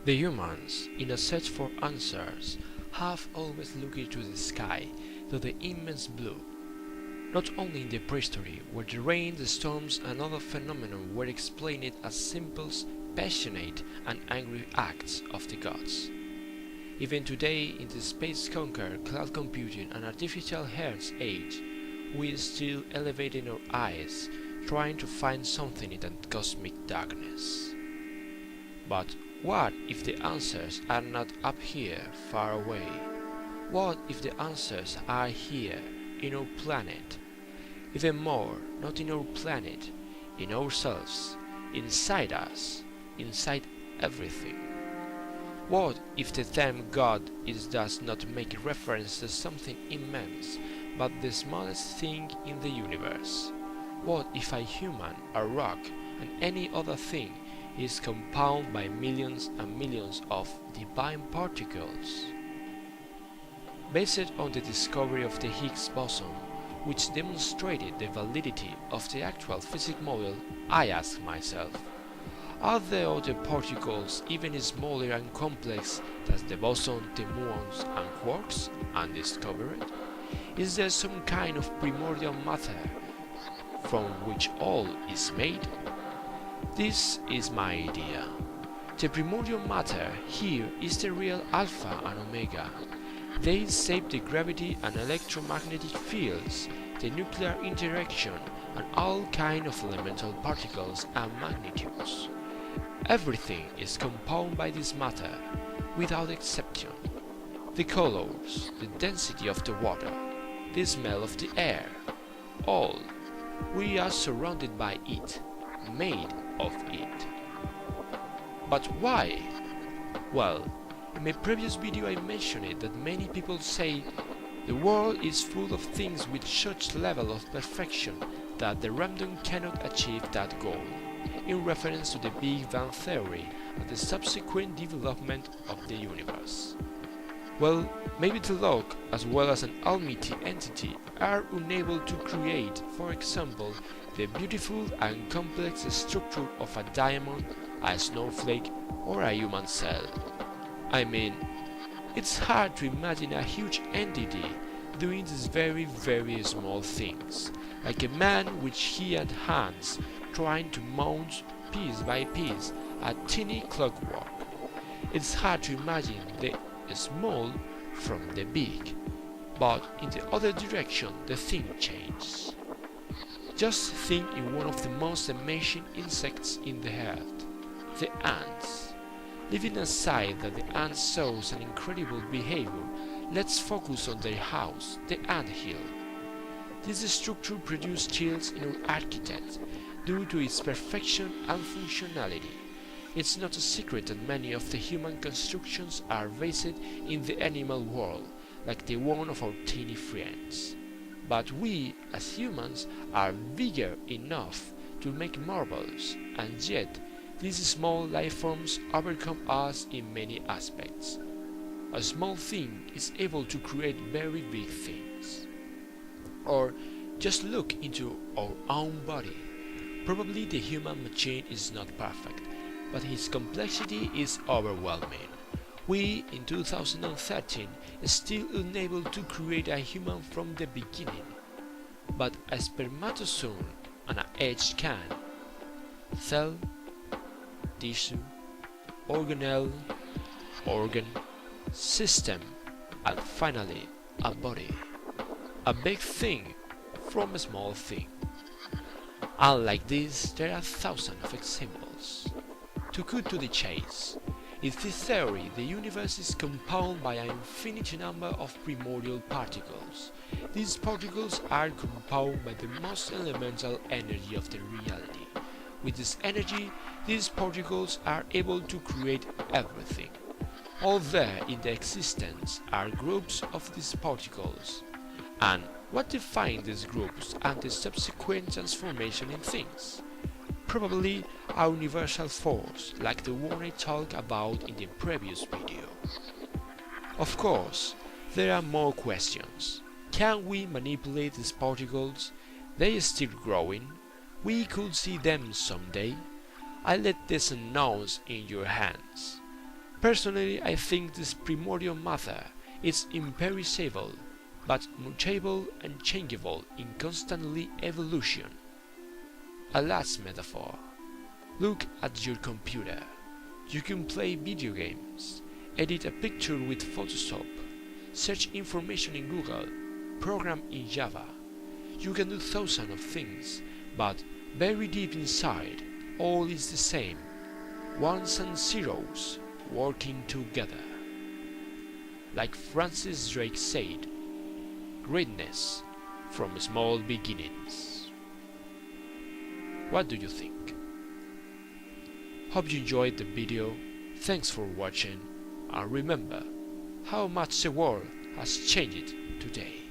The humans, in a search for answers, have always looked to the sky, to the immense blue. Not only in the prehistory, where the rain, the storms, and other phenomena were explained as simple, passionate, and angry acts of the gods. Even today, in the space-conquered cloud computing and artificial heart's age, we still elevating our eyes, trying to find something in that cosmic darkness. But what if the answers are not up here, far away? What if the answers are here, in our planet? Even more, not in our planet, in ourselves, inside us, inside everything. What if the term God does not make reference to something immense, but the smallest thing in the universe? What if a human, a rock, and any other thing is compounded by millions and millions of divine particles? Based on the discovery of the Higgs boson, which demonstrated the validity of the actual physics model, I ask myself, are there other particles even smaller and complex than the boson, the muons and quarks undiscovered? Is there some kind of primordial matter from which all is made? This is my idea. The primordial matter here is the real alpha and omega. They shape the gravity and electromagnetic fields, the nuclear interaction, and all kinds of elemental particles and magnitudes. Everything is compounded by this matter, without exception. The colors, the density of the water, the smell of the air, all. We are surrounded by it, made of it. But why? Well, in my previous video I mentioned that many people say the world is full of things with such level of perfection that the random cannot achieve that goal, in reference to the Big Bang theory and the subsequent development of the universe. Well, maybe the luck as well as an almighty entity are unable to create, for example, the beautiful and complex structure of a diamond, a snowflake, or a human cell. I mean, it's hard to imagine a huge entity doing these very small things, like a man with he and hands trying to mount piece by piece a tiny clockwork. It's hard to imagine the small from the big, but in the other direction the thing changes. Just think in one of the most amazing insects in the earth, the ants. Leaving aside that the ant shows an incredible behavior, let's focus on their house, the anthill. This structure produced chills in our architect due to its perfection and functionality. It's not a secret that many of the human constructions are based in the animal world, like the one of our tiny friends. But we, as humans, are bigger enough to make marvels, and yet these small life forms overcome us in many aspects. A small thing is able to create very big things. Or just look into our own body. Probably the human machine is not perfect, but its complexity is overwhelming. We, in 2013, are still unable to create a human from the beginning, but a spermatozoon and an egg can. Cell, tissue, organelle, organ, system, and finally a body. A big thing from a small thing. Unlike this, there are thousands of examples. To cut to the chase, in this theory the universe is compounded by an infinite number of primordial particles. These particles are compounded by the most elemental energy of the reality. With this energy, these particles are able to create everything. All there in the existence are groups of these particles. And what defines these groups and the subsequent transformation in things? Probably a universal force like the one I talked about in the previous video. Of course, there are more questions. Can we manipulate these particles? They are still growing. We could see them someday. I let this unknowns in your hands. Personally, I think this primordial matter is imperishable, but mutable and changeable in constantly evolution. A last metaphor. Look at your computer. You can play video games, edit a picture with Photoshop, search information in Google, program in Java. You can do thousands of things, but very deep inside, all is the same. Ones and zeros working together. Like Francis Drake said, greatness from small beginnings. What do you think? Hope you enjoyed the video. Thanks for watching, and remember how much the world has changed today.